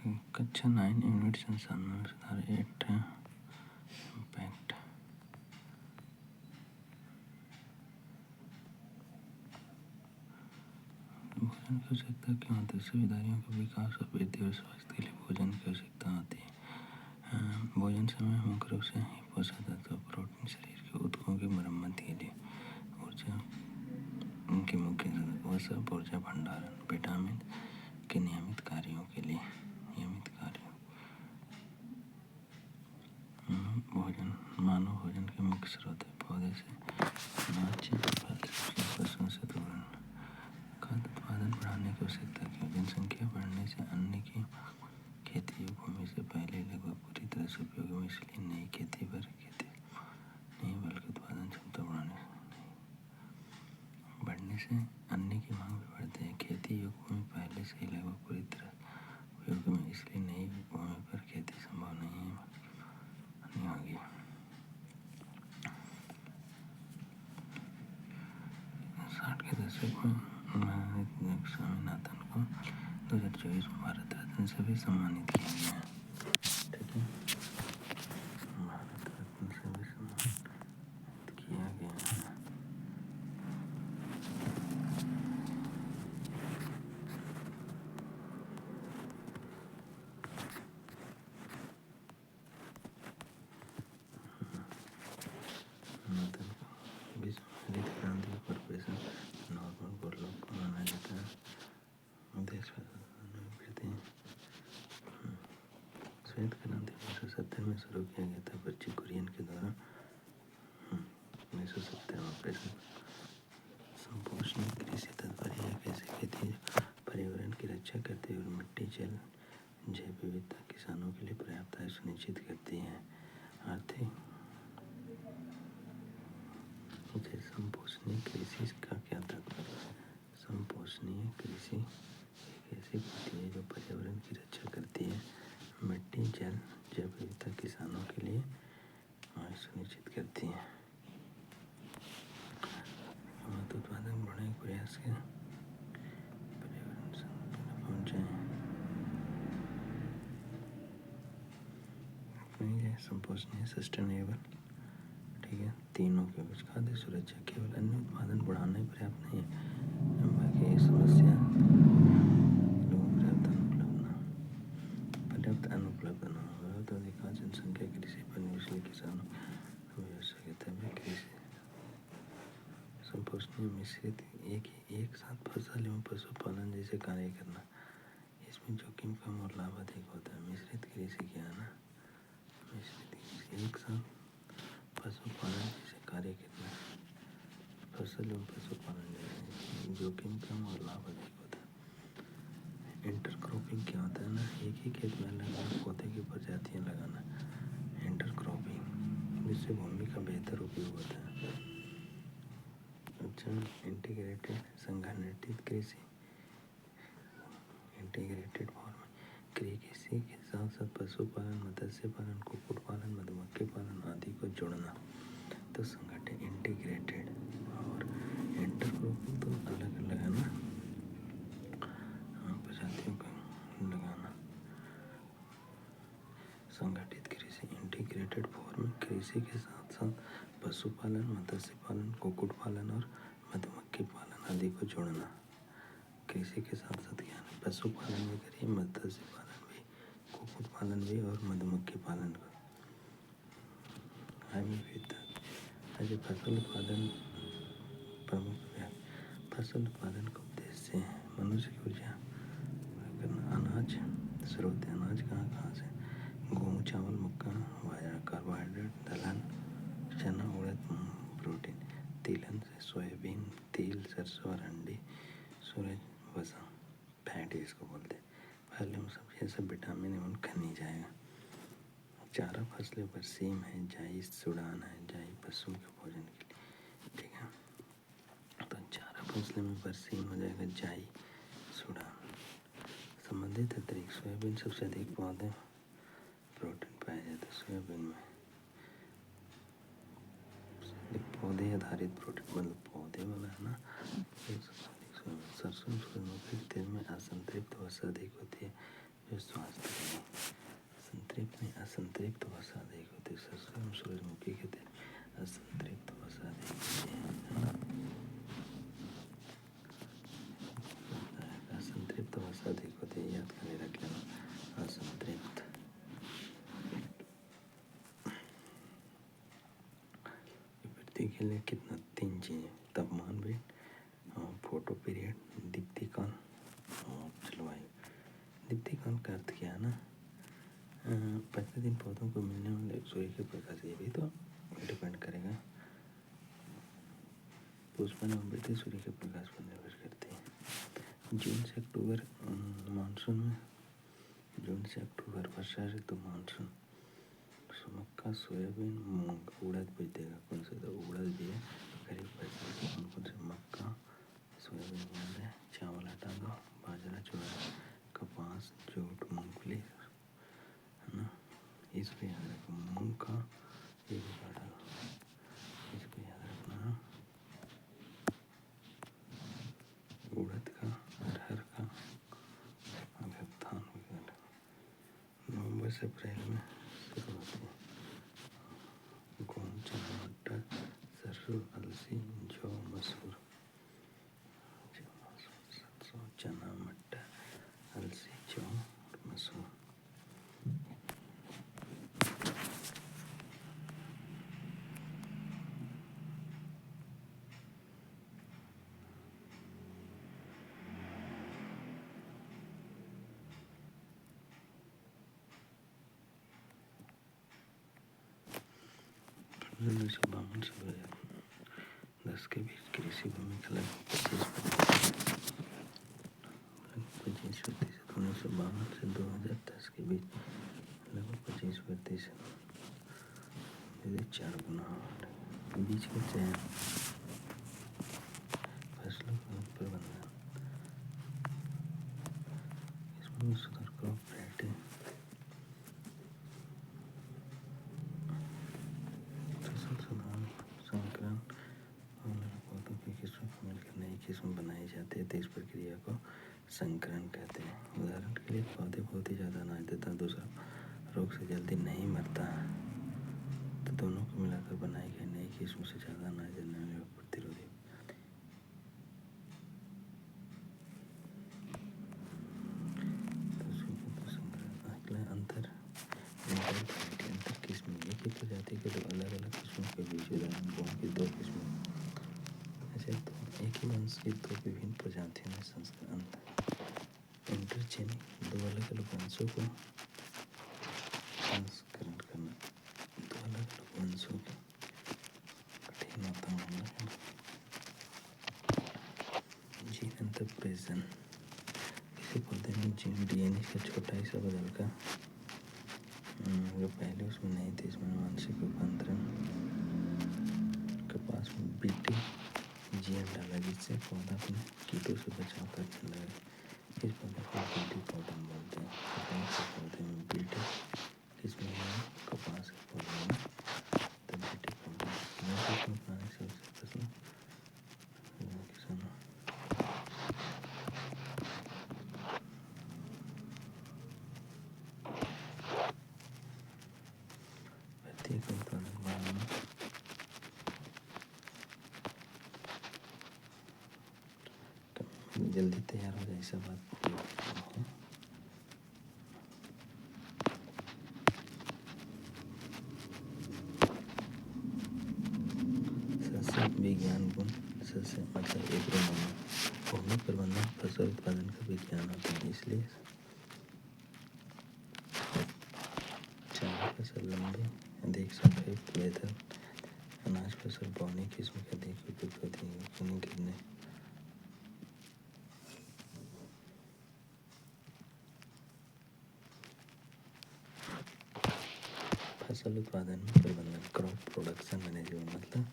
कक्षा 9 यूनिट संस्थान में सुधार 8 इम्पैक्ट। भोजन की आवश्यकता क्यों होती है? सभी धारियों के विकास और वृद्धि और स्वास्थ्य के लिए भोजन की आवश्यकता होती है। भोजन समय मुख्य रूप से पोषक तत्व, प्रोटीन, शरीर के ऊतकों की मरम्मत के लिए, ऊर्जा उनके मुख्य वह सब ऊर्जा भंडारण, विटामिन के नियमित कार्यों के लिए भोजन मानव भोजन के मुख्य स्रोत है। पौधे से अनाज, फल, सब्जियां, पशुओं से दूध। खाद्य उत्पादन बढ़ाने की आवश्यकता क्यों? जनसंख्या बढ़ने से अन्न की खेती भूमि से पहले लगभग पूरी तरह से उपयोग में, इसलिए नई खेती नहीं बल्कि उत्पादन क्षमता बढ़ने से अन्न की मांग भी बढ़ती है। खेती युग भूमि पहले से ही लगभग पूरी तरह उपयोग में, इसलिए नई भूमि पर खेती संभव नहीं होगी। 60 के दशक में स्वामीनाथन को 2024 में भारत रत्न से भी सम्मानित किया गया। ठीक है, भारत रत्न से भी सम्मानित किया गया है। नाथन को विश्व हरित क्रांति का प्रोफेसर नॉर्मन बोरलॉग को माना जाता है। देश श्वेत क्रांति 1970 में शुरू किया गया था बच्ची कुरियन के द्वारा 1970 में। ऑपरेशन संपोषणी कृषि तात्पर्य एक ऐसी खेती जो पर्यावरण की रक्षा करती है और मिट्टी, जल, जैव विविधता किसानों के लिए पर्याप्त आय सुनिश्चित करती है। आर्थिक संपोषणीय कृषि का क्या तात्पर्य है? संपोषणीय कृषि एक ऐसी खेती है जो पर्यावरण की रक्षा करती है, मिट्टी, जल, जैव विविधता किसानों के लिए आय सुनिश्चित करती है। उत्पादन बढ़ाने के प्रयास के पर्यावरण संतुलन पहुँचाएं। संपोषणीय, सस्टेनेबल, ठीक है, तीनों के बीच खाद्य सुरक्षा केवल अन्न उत्पादन बढ़ाना ही पर्याप्त नहीं है, बाकी समस्या पर्याप्त अन्न उपलब्ध न हो तो अधिकांश जनसंख्या कृषि पर निर्भरशील किसानों कृषि संपोषणीय मिश्रित एक साथ फसल एवं पशुपालन जैसे कार्य करना, इसमें जोखिम कम और लाभ अधिक होता है। मिश्रित कृषि क्या है ना, मिश्रित कृषि एक साथ पशुपालन जैसे कार्य करना, फसल एवं पशुपालन जैसे जोखिम कम और लाभ अधिक होता है। इंटरक्रॉपिंग क्या होता है ना, एक ही खेत में अलग अलग पौधे की प्रजातियां लगाना, इंटरक्रॉपिंग, जिससे भूमि का बेहतर उपयोग होता है। अच्छा, इंटीग्रेटेड संगठित कृषि, इंटीग्रेटेड फार्मिंग, कृषि के साथ साथ पशुपालन, मत्स्य पालन, कुक्कुट पालन, मधुमक्खी पालन आदि को जोड़ना, तो संगठित इंटीग्रेटेड। और इंटरक्रॉपिंग तो अलग अलग है ना, प्रजातियों का लगाना। संगठित कृषि, इंटीग्रेटेड फार्मिंग, कृषि के साथ साथ पशुपालन, मत्स्य पालन, कुक्कुट पालन और मधुमक्खी पालन आदि को जोड़ना। कृषि के साथ साथ क्या है, पशुपालन भी करिए, मत्स्य पालन भी, कुक्कुट पालन भी और मधुमक्खी पालन को। ऐसे फसल उत्पादन प्रमुख फसल उत्पादन का उद्देश्य है मनुष्य की ऊर्जा करना। अनाज स्रोत, अनाज कहाँ से? गेहूँ, चावल, मक्का, बाजरा। कार्बोहाइड्रेट, दलहन, चना, उड़द, मूंग। प्रोटीन, तिलहन से सोयाबीन, तिल, सरसों, अरंडी, सूरजमुखी, फैट इसको बोलते हैं। फल एवं सब्जियाँ सब विटामिन एवं खनिज आएगा। चारा फसलें बरसीम है, जाई, सुडान है, जाई पशुओं के भोजन के लिए, ठीक है। तो चारा फसलें में बरसीम हो जाएगा, जाई, सुडान। संबंधित अतिरिक्त सोयाबीन सबसे अधिक पौधे प्रोटीन पाया जाता है। सोयाबीन में पौधे आधारित प्रोटीन, मतलब पौधे वाला है ना। सरसों, सूरजमुखी के तेल में असंतृप्त वसा अधिक होती है, जो स्वास्थ्य के लिए संतृप्त नहीं असंतृप्त वसा अधिक होती है। सरसों एवं सूरजमुखी के तेल असंतृप्त वसा अधिक होती है ना। असंतृप्त वसा अधिक होती है, याद करके रख लेना असंतृप्त। व्यक्ति के लिए कितना 3 चीज़ें, तापमान भी, फोटो पीरियड, दीप्तिकाल और जलवायु। दीप्तिकाल का अर्थ क्या है ना, प्रतिदिन पौधों को मिलने वाले सूर्य के प्रकाश, ये भी तो डिपेंड करेगा। पुष्पन एवं वृद्धि सूर्य के प्रकाश पर निर्भर करती है। जून से अक्टूबर मानसून में, जून से अक्टूबर वर्षा ऋतु मानसून। मक्का, सोयाबीन, मूंग, उड़द बीज देगा कौन सा, तो उड़द भी है। खरीफ फसल कौन कौन से, मक्का, सोयाबीन याद है, चावल हटा दो, बाजरा चूड़ा, कपास, जूट, मूंगफली है ना, इसको याद रखो। मूंग का ये भी काटा दो, इसको याद रखना। उड़द का, अरहर का, अगर धान वगैरह नवंबर से अप्रैल में शुरू होती है। गेहूँ, चना, मटर, सरसों, अलसी, जौ, मसूर, सरसों, चना, मटर, अलसी, जौ और मसूर। उन्नीस सौ बावन से 2010 के बीच कृषि भूमि का लगभग 25%। 1952 से 2010 के बीच लगभग 25%, 4 गुना। बीज का चयन, फसलों का प्रबंधन, इसमें सुधार, क्रॉप वैरायटी, फसल सुधार, संकरण और पौधों की किस्मों को मिलकर नई किस्म बनाई जाती है, तो इस प्रक्रिया को संकरण कहते हैं। उदाहरण के लिए पौधे बहुत ही ज़्यादा अनाज देता है, दूसरा रोग से जल्दी नहीं मरता, तो दोनों को मिलाकर बनाई गई नई किस्म से ज़्यादा अनाज देने वाली और प्रतिरोधी। अंतर किस्में, एक ही प्रजाति के 2 अलग अलग किस्मों के बीच, उदाहरण गेहूं की 2 किस्में, ऐसे तो एक ही वंश की 2 विभिन्न प्रजातियों में संस्करण। इंटरचेंजिंग, 2 अलग अलग वंशों को संस्करण करना, 2 अलग अलग वंशों को कठिन होता है। जीन अंतर प्रेषण, किसी पौधे में जीन डीएनए का छोटा हिस्सा बदलकर जो पहले उसमें नहीं थे, इसमें आनुवंशिक रूपांतरण। कपास में बीटी जीन डाला जिससे पौधा अपने कीटों से बचाव करने लगे, इस पौधे को बीटी पौधा बोलते हैं। कपास के पौधे में बीटी किसमें है, कपास के पौधे में तो बीटी पौधा। पानी से फसल किसान प्रत्येक उत्पादन बढ़ाना, जल्दी तैयार हो जाए, ऐसा बात है। सस्य विज्ञान गुण, सस्य मतलब एग्रोनॉमी, भूमि प्रबंधन, फसल उत्पादन का विज्ञान होता है। इसलिए चावल फसल लंबे, अधिक सफेद, बेहतर अनाज फसल बोनी किस्म के अधिक उपयुक्त होती है। गिरने फसल उत्पादन में प्रबंधन, क्रॉप प्रोडक्शन मैनेजमेंट मतलब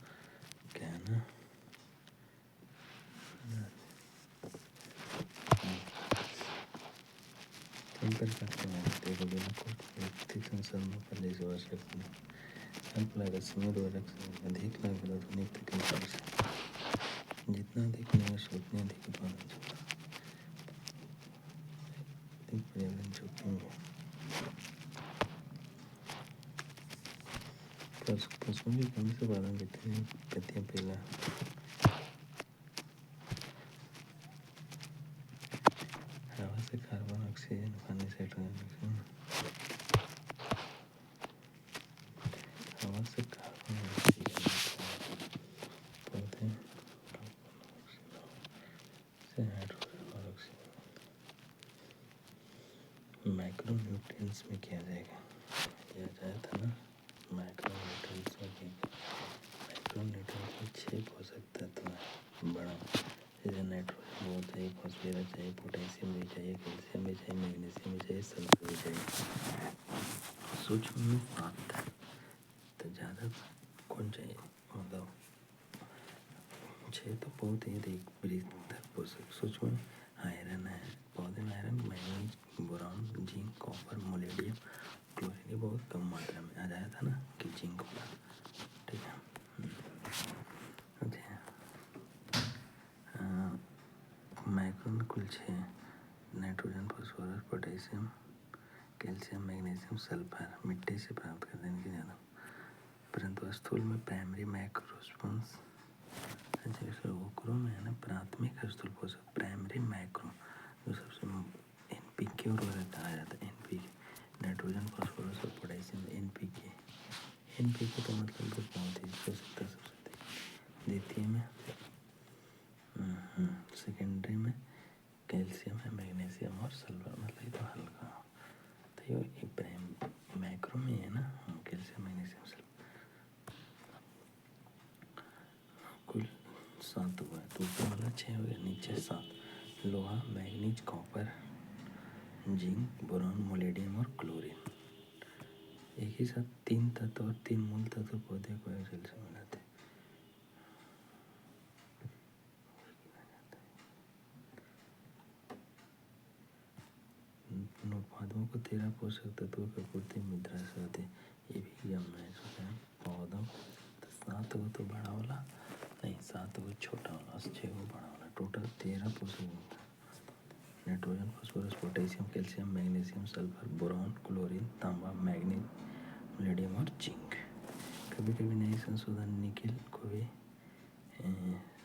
क्या है ना, तीन प्रकार के मेहनत को बिना कोई व्यक्ति संसाधनों पर ले जा सकते हैं। अल्प लागत, सीमित उर्वरक से अधिक लागत, आधुनिक तकनीकों से जितना अधिक निवेश उतने अधिक उत्पादन। प्राकृतिक पर्यावरण जोखिम है। पशुओं की कमी से बादाम की पत्तियां पीला, हवा से कार्बन ऑक्सीजन, पानी से हाइड्रोजन, हवा से कार्बन ऑक्सीजन, पौधे से हाइड्रोजन और ऑक्सीजन। माइक्रो न्यूट्रिएंट्स में किया जाएगा, यह जाया था ना, माइक्रो न्यूट्रिएंट्स में किया। माइक्रो न्यूट्रिएंट्स में 6 पोषक तत्व हैं बड़ा, जैसे नाइट्रोजन बहुत चाहिए, फॉस्फोरस चाहिए, पोटेशियम भी चाहिए, कैल्शियम भी चाहिए, मैग्नीशियम भी चाहिए, सल्फर भी चाहिए। सूक्ष्म में 7 तो ज़्यादा कौन चाहिए, मतलब 6 तो बहुत ही अधिक बृहत्तर पोषक। सूक्ष्म में आयरन है, पौधे में iron, manganese, boron, zinc, copper, molybdenum, chlorine बहुत कम मात्रा में आ जाया था ना कि जिंक होगा, ठीक है। माइक्रो में कुल 6, nitrogen, phosphorus, potassium, calcium, magnesium, sulphur मिट्टी से प्राप्त करते हैं इनकी ज़्यादा। परंतु स्थूल में प्राइमरी माइक्रोस्पोन्स, ओक्रो में है ना प्राथमिक स्थूल पोषक, प्राइमरी माइक्रो जो सबसे एनपीके और कहा जाता है, एनपीके नाइट्रोजन, फॉस्फोरस और पोटेशियम, एनपीके तो मतलब बहुत ही पोषकता सबसे अधिक। द्वितीय में सेकेंडरी में कैल्शियम है, मैग्नीशियम और सल्फर, मतलब ये तो हल्का, तो ये प्राइम माइक्रो में है ना, कैल्शियम, मैग्नीशियम, सल्फर। कुल 7 हुआ, तो ऊपर वाला 6 हो गया, नीचे 7। लोहा, manganese, copper, zinc, boron, molybdenum और क्लोरीन। एक ही साथ 3 तत्व और 3 मूल तत्व पौधे को एक जल से मिलाते हैं। पौधों को 13 पोषक तत्वों की पूर्ति मृदा से होती है, ये भी जमना है। पौधों तो 7 को तो बड़ा वाला नहीं, 7 को छोटा वाला, 6 को बड़ा वाला, टोटल 13 पोषक। Nitrogen, phosphorus, potassium, calcium, magnesium, sulphur, boron, chlorine, तांबा, मैग्नीज, मोलिब्डेनम और जिंक। कभी कभी नए संशोधन निकेल को भी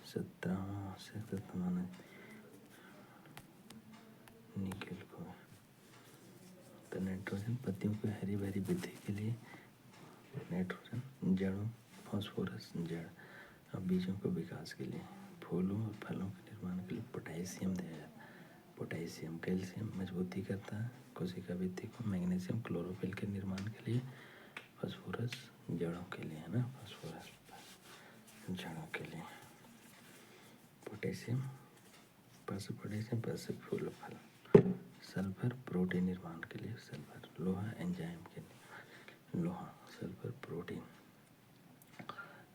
17वां तत्व माना, निकेल को। तो नाइट्रोजन पत्तियों की हरी भरी वृद्धि के लिए, नाइट्रोजन जड़ों, फॉस्फोरस जड़ और बीजों के विकास के लिए, फूलों और फलों के निर्माण के लिए पोटेशियम दिया जाता है। पोटेशियम, कैल्शियम मजबूती करता है कोशिका वृद्धि को, मैग्नीशियम क्लोरोफिल के निर्माण के लिए, फॉस्फोरस जड़ों के लिए है ना, फॉस्फोरस जड़ों के लिए, पोटेशियम फूल फल, सल्फर प्रोटीन निर्माण के लिए, सल्फर लोहा एंजाइम के लिए, लोहा सल्फर प्रोटीन,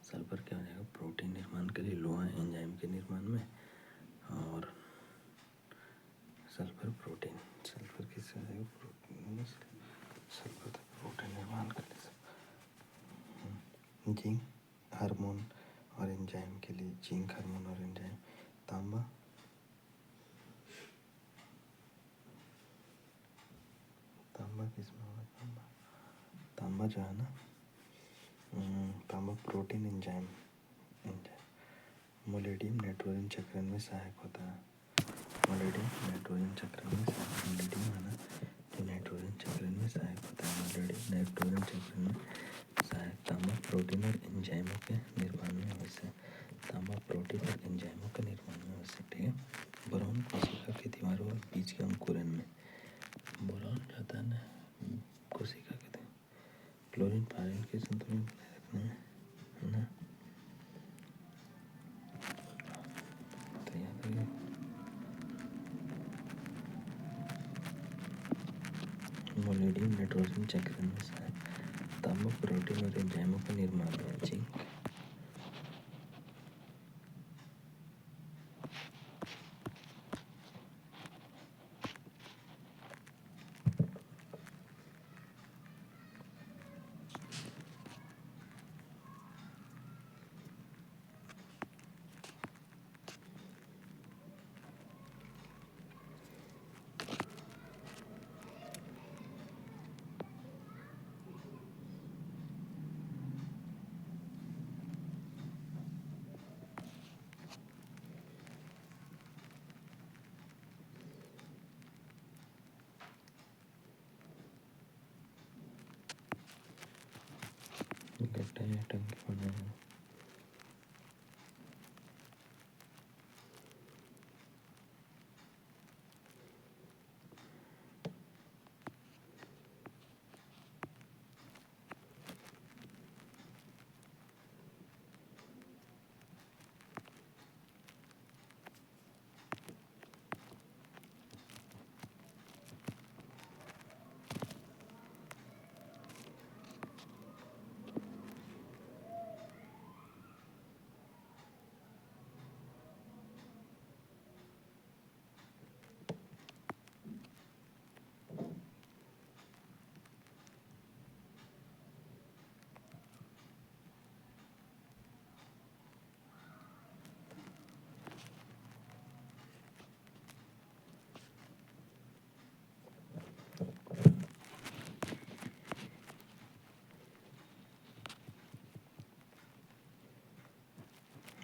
सल्फर क्या हो जाएगा प्रोटीन निर्माण के लिए, लोहा एंजाइम के निर्माण में, और सल्फर प्रोटीन, सल्फर किससे हो जाएगा प्रोटीन, सल्फर तो प्रोटीन निर्माण के लिए। जिंक हार्मोन और एंजाइम के लिए, जिंक हार्मोन और एंजाइम, तांबा किसमें होगा, तांबा जो है ना, तांबा प्रोटीन एंजाइम, मोलिब्डेनम नाइट्रोजन चक्रण में सहायक होता है, मोलिब्डेनम नाइट्रोजन चक्रण में सहायक, मोलिब्डेनम है ना जो नाइट्रोजन चक्रण में सहायक होता है, मोलिब्डेनम नाइट्रोजन चक्रण में सहायक। तांबा प्रोटीन और एंजाइमों के निर्माण में आवश्यक, तांबा प्रोटीन और एंजाइमों के निर्माण में आवश्यक, ठीक है। बोरॉन कोशिका की दीवारों और बीज के अंकुरन में, बोरॉन रहता है ना कोशिका के, क्लोरीन पायरन के संतुलन बनाए रखने में, है ना, तो याद रखिए। मोलिब्डेनम नाइट्रोजन चक्रण में सहायक, तांबा प्रोटीन और एंजाइमों के निर्माण में, जिंक ये टंकी बने हैं।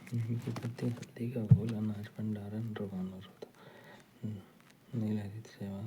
नीम की पत्ती, हल्दी का घोल, अनाज भंडारण रोगाणु रोधा। नीलहरित सेवा।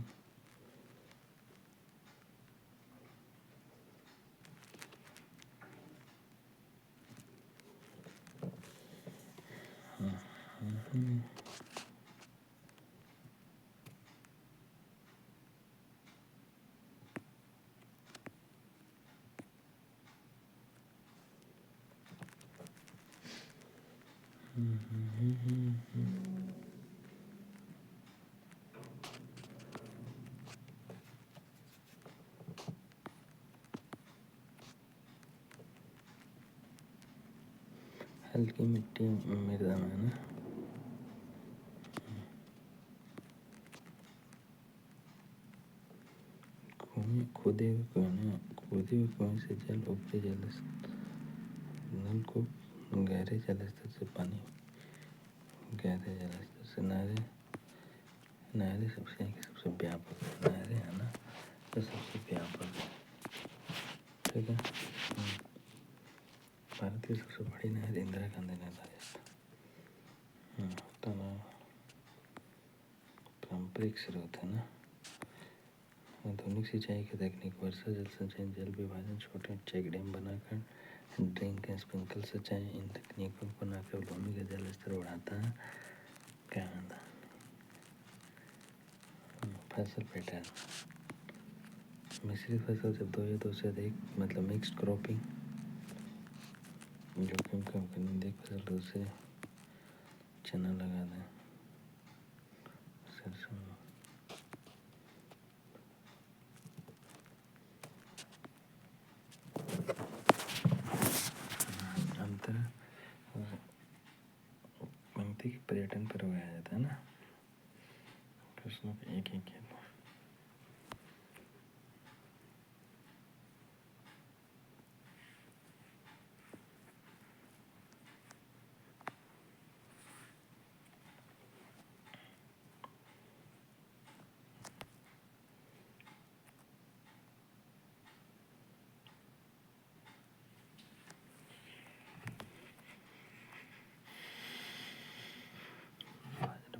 हल्की मिट्टी मृदा में ना खोदे हुए कुएं से जल ऊपरी जल नल को गहरे जल स्तर से पानी, गहरे जल स्तर से नहरें सबसे व्यापक नहरें है ना, तो सबसे व्यापक है। ठीक है। भारत की सबसे बड़ी नहर इंदिरा गांधी नहर है। तालाब पारंपरिक स्रोत है ना। आधुनिक सिंचाई की तकनीक, वर्षा जल संचय, जल विभाजन, छोटे चेक डैम बनाकर ड्रिंक एंड स्प्रिंकल सिंचाई, इन तकनीकों को न केवल भूमि का जल स्तर बढ़ाता है, क्या होता है फसल पैटर्न, मिश्रित फसल जब दो या दो से अधिक मतलब मिक्स्ड क्रॉपिंग, जोखिम कम करने, देख फसल दूसरे चना लगा दें, सरसों अंतर पंक्ति के पर्यटन पर उगाया जाता है ना, कृष्ण एक ही खेत।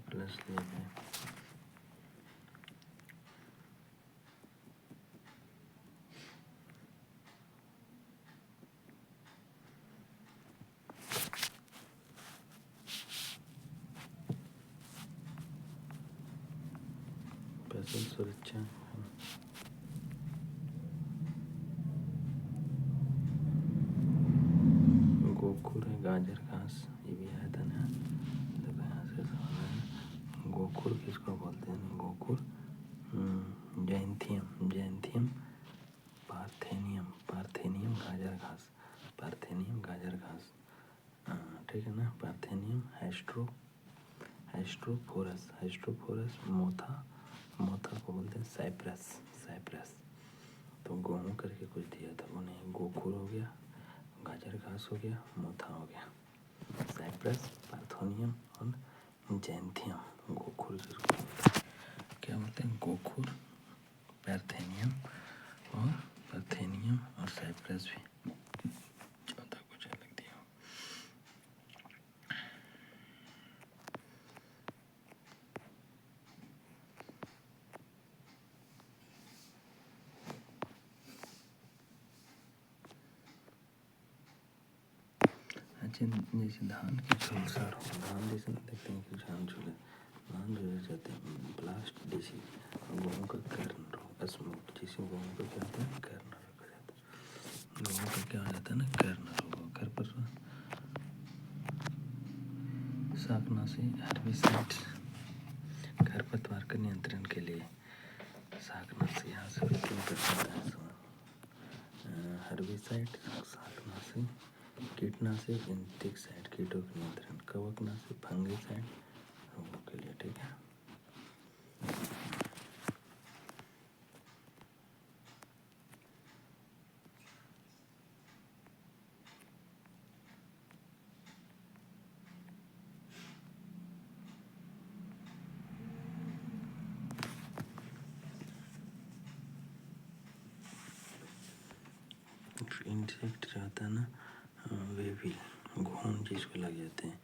प्लस ले लें फसल सुरक्षा, गोखुर है, गाजर घास, ये भी आया था ना। देखो यहाँ से सवाल है, गोखुर किसको बोलते हैं? गोखुर जैंथियम पार्थेनियम गाजर घास, पार्थेनियम गाजर घास, ठीक है ना। पार्थेनियम हेस्ट्रोफोरस मोथा को बोलते हैं साइप्रस। तो गेहूँ करके कुछ दिया था उन्हें, गोखुर हो गया, गाजर घास हो गया, मोथा हो गया, साइप्रस, पार्थेनियम और जैंथियम। गोखुर जिसको क्या बोलते हैं? गोखुर, पार्थेनियम और साइप्रस भी। चौथा कुछ अलग दिया। जैसे धान के झुलसा हो, धान जैसे देखते हैं कि धान झुले जाते हैं, ब्लास्ट डिसीज। गेहूँ का कर्ण रोग, स्मोक, जैसे गेहूँ का क्या होता है, कर्ण रोग हो जाता है। गेहूँ का क्या हो जाता है ना, कर्ण रोग। घर पर शाकनाशी हेर्बिसाइड्स, खरपतवार के नियंत्रण के लिए शाकनाशी यहाँ से क्यों कर सकता है हर्बिसाइड, शाकनाशी, कीटनाशी, इंसेक्टिसाइड, कीटों के नियंत्रण, कवकनाशी, फंगिसाइड रोगों के लिए। ठीक है, इंसेक्ट जो होता है ना, वे भी घून जिसको लग जाते हैं,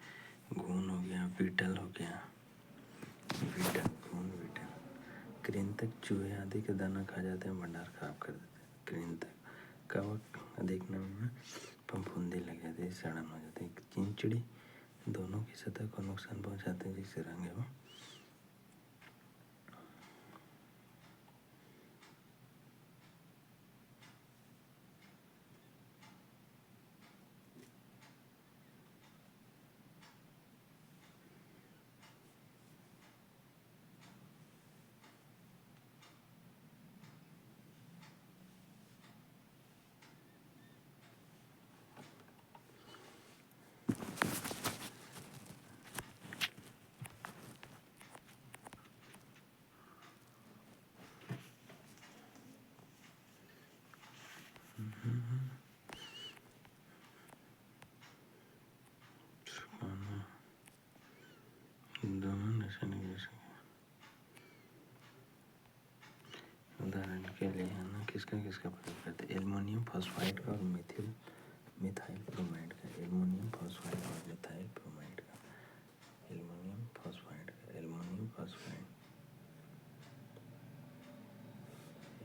घून हो गया, बीटल हो गया, बीटल, घून, बीटल, कृंतक, चूहे आदि के दाना खा जाते हैं, भंडार खराब कर देते हैं। कृंतक, कवक देखने में फफूंदी लग जाती है, सड़न हो जाती है। चिंचड़ी दोनों की सतह को नुकसान पहुंचाते हैं, जिससे रंग एवं उदाहरण के लिए है ना, किसका किसका प्रयोग करते हैं, एल्युमिनियम फॉस्फाइड का और मिथाइल ब्रोमाइड का, एल्युमिनियम फॉस्फाइड और मिथाइल ब्रोमाइड का, एल्युमिनियम फॉस्फाइड का, aluminium phosphide,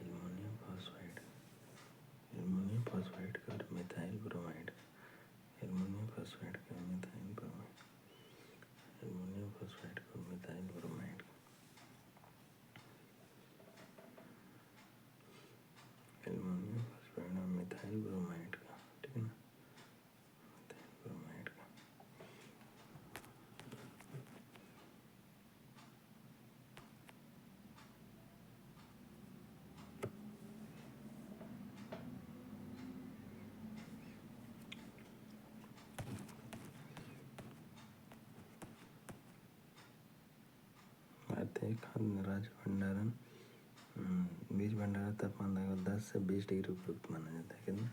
aluminium phosphide, aluminium phosphide का और मिथाइल ब्रोमाइड का, एल्युमिनियम फॉस्फाइड का और मिथाइल ब्रोमाइड, एल्युमिनियम फॉस्फाइड का और मिथाइल ब्रोमाइड, एल्युमिनियम फॉस्फाइड और मिथाइल ब्रोमाइड का। ठीक है ना, मिथाइल ब्रोमाइड का। भारतीय खाद्य राज्य भंडारण, बीज भंडारण तापमान लगभग 10 से 20 डिग्री उपयुक्त माना जाता है। कितना,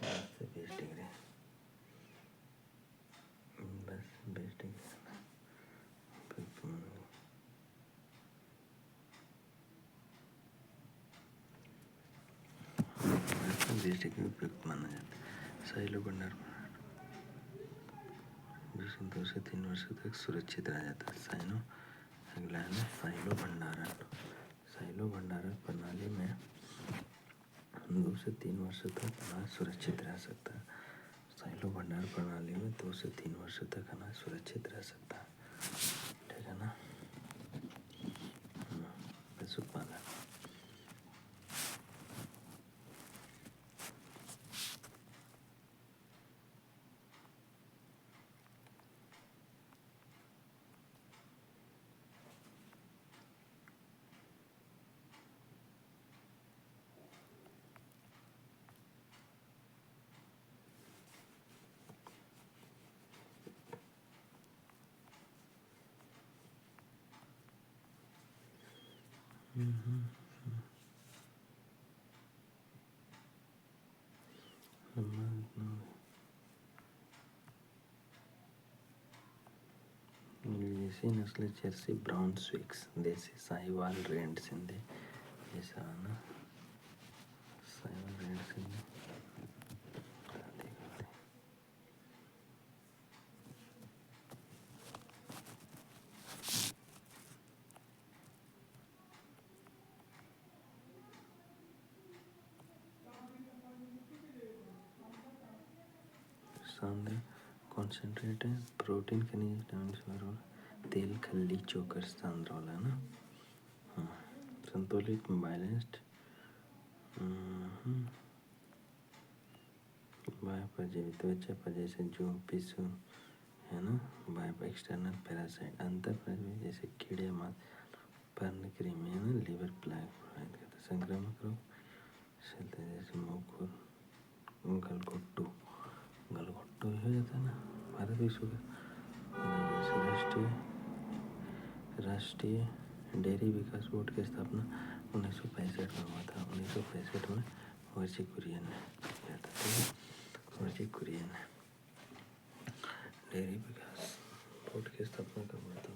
10 से 20 डिग्री, 10 से 20 डिग्री उपयुक्त माना जाता है, 20 डिग्री उपयुक्त माना जाता है। साइलो भंडार जिसे 2 से 3 वर्षों तक सुरक्षित रह जाता है। अगला है ना, साइलो भंडारण प्रणाली में 2 से 3 वर्षों तक अनाज सुरक्षित रह सकता है। साइलो भंडार प्रणाली में 2 से 3 वर्षों तक अनाज सुरक्षित रह सकता है। ठीक है ना, पशुपालन, देसी नस्ल जर्सी, ब्राउन स्विक्स, देसी साहिवाल, रेड सिंधी, जैसा ना, साहिवाल, रेड सिंधी, शानदार कॉन्सेंट्रेट है, प्रोटीन खनिज वाला, तेल खल्ली चोकर सांद्र वाला है ना। हाँ, संतुलित बैलेंस्ड बायोपरजीवी त्वचा पर जैसे जो पिसू है ना, बायो एक्सटर्नल पैरासाइट अंतर परजीवी जैसे कीड़े मांस पर्ण कृमि है ना, लीवर प्लेग प्रभावित करता है, संक्रामक रोग जैसे मुकुर गलघोटू भी हो जाता है ना। भारत विश्व का जैसे राष्ट्रीय डेयरी विकास बोर्ड की स्थापना 1965 में हुआ था। 1965 में वर्जी कुरियन ने किया था। वर्जी कुरियन ने डेयरी विकास बोर्ड की स्थापना कब हुआ था?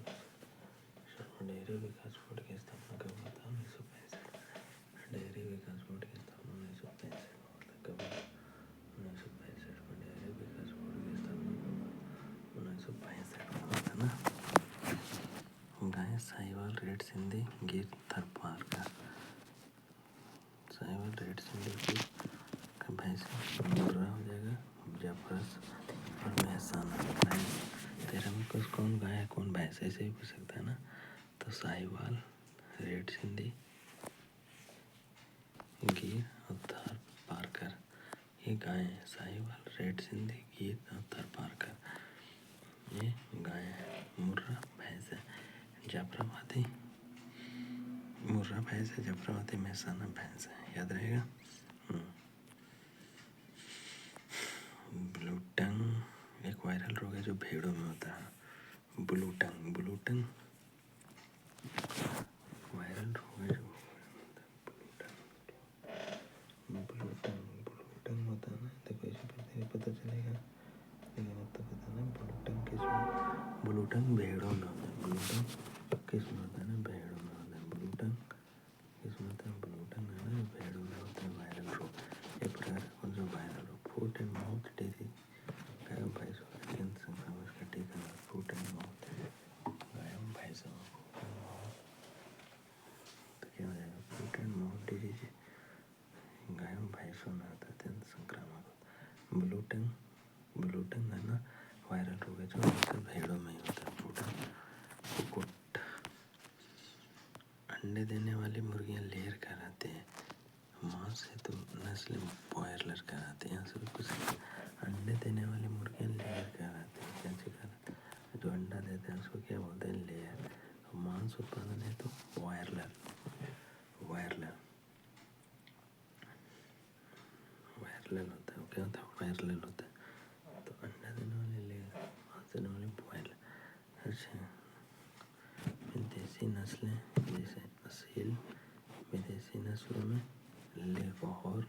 डेयरी विकास बोर्ड की स्थापना कब हुआ था? 1965। डेयरी विकास बोर्ड की स्थापना 1965 में हुआ था। कब? 1965 में डेयरी विकास बोर्ड की स्थापना कब हुआ? 1965 में हुआ था ना। गाय साहिवाल, रेड सिंधी, गिर थारपारकर। साहिवाल, रेड सिंधी, गिर का भैंस मुर्रा हो जाएगा, जफरस और महसाना। तेरह में कुछ कौन गाय है कौन भैंस ऐसे भी पूछ सकता है ना। तो साहिवाल, रेड सिंधी, गिर और थारपारकर ये गाय है। साहिवाल, रेड सिंधी, गिर और थारपारकर ये गाय है। मुर्रा भैंस है, जाफराबादी मुर्रा भैंस है, जाफराबादी महसाना भैंस है, याद रहेगा। ब्लू टंग एक वायरल रोग है जो भेड़ों में होता है। ब्लू टंग वायरल रोग है जो ब्लू टंग होता है ना। देखो इसे पता चलेगा, लेकिन अब तो पता ना ब्लू टंग भेड़ों में होता है। ब्लू टंग किस में होता है ना, भेड़ों में होता है। ब्लू टंग किस में होता है? ब्लू टंग है ना, भेड़ों में होता है वायरल रोग। एक प्रकार का कौन सा वायरल रोग? फुट एंड माउथ डिजीज, गाय भैंसों का अत्यंत संक्रामक का टीका। फुट एंड माउथ, गाय भैंसों तो क्या हो जाएगा? फुट एंड माउथ डिजीज गाय भैंसों में होता है, अत्यंत संक्रामक। ब्लू टंग है ना वायरल रोग है जो भेड़ों में ही होता है। कुक्कुट अंडे देने वाली मुर्गियां लेयर कराते हैं, मांस हेतु नस्ल बॉयलर कराते हैं। यहाँ से कुछ अंडे देने वाली मुर्गियां लेयर कराते हैं। क्या कराते हैं? जो अंडा देते हैं उसको क्या बोलते हैं? लेयर। मांस उत्पादन है तो बॉयलर होता है। क्या होता है? बॉयलर होता है। तो अंडा देने वाले लेयर, मांस देने वाले बॉयलर। अच्छा, विदेशी नस्लें जैसे असील, विदेशी नस्लों में लेगहॉर्न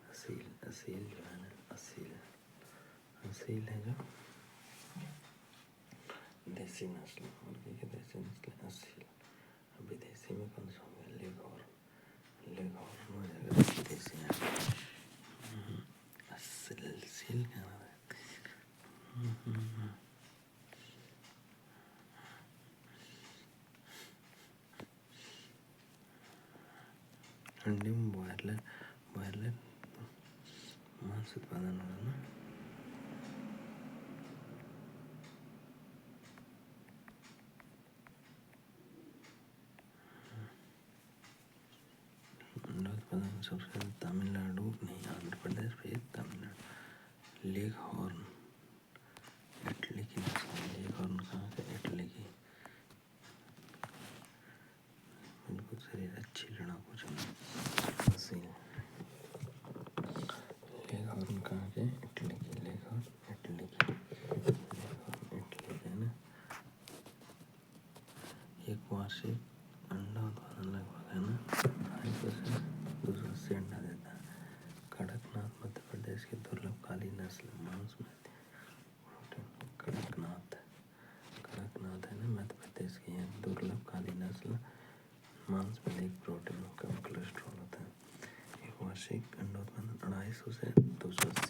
असील जो है ना, असील है जो देसी नस्ल, मुर्गी की देसी नस्ल असील। विदेशी में कौन सा होगा? लेगहॉर्न हो जाएगा विदेशी है। असील क्या नाम है? अंडे में बॉयलर मांस उत्पादन होगा ना। अंडा उत्पादन सबसे ज़्यादा तमिलनाडु नहीं, आंध्र प्रदेश, फिर तमिलनाडु। लेगहॉर्न इटली की नस्ल। लेगहॉर्न कहाँ से? इटली की। बिल्कुल शरीर अच्छी लड़ाकू चमड़ी असील। लेगहॉर्न कहाँ के? इटली की। लेगहॉर्न इटली है ना। एक वार्षिक अंडा उत्पादन लगभग है ना 280 अंडा देता है। कड़कनाथ मध्य प्रदेश की दुर्लभ काली नस्ल, मांस में कड़कनाथ है ना, मध्य प्रदेश की है। दुर्लभ काली नस्ल, मांस में अधिक प्रोटीन और कम कोलेस्ट्रॉल होता है। एक वार्षिक अंडा उत्पादन 250 से 280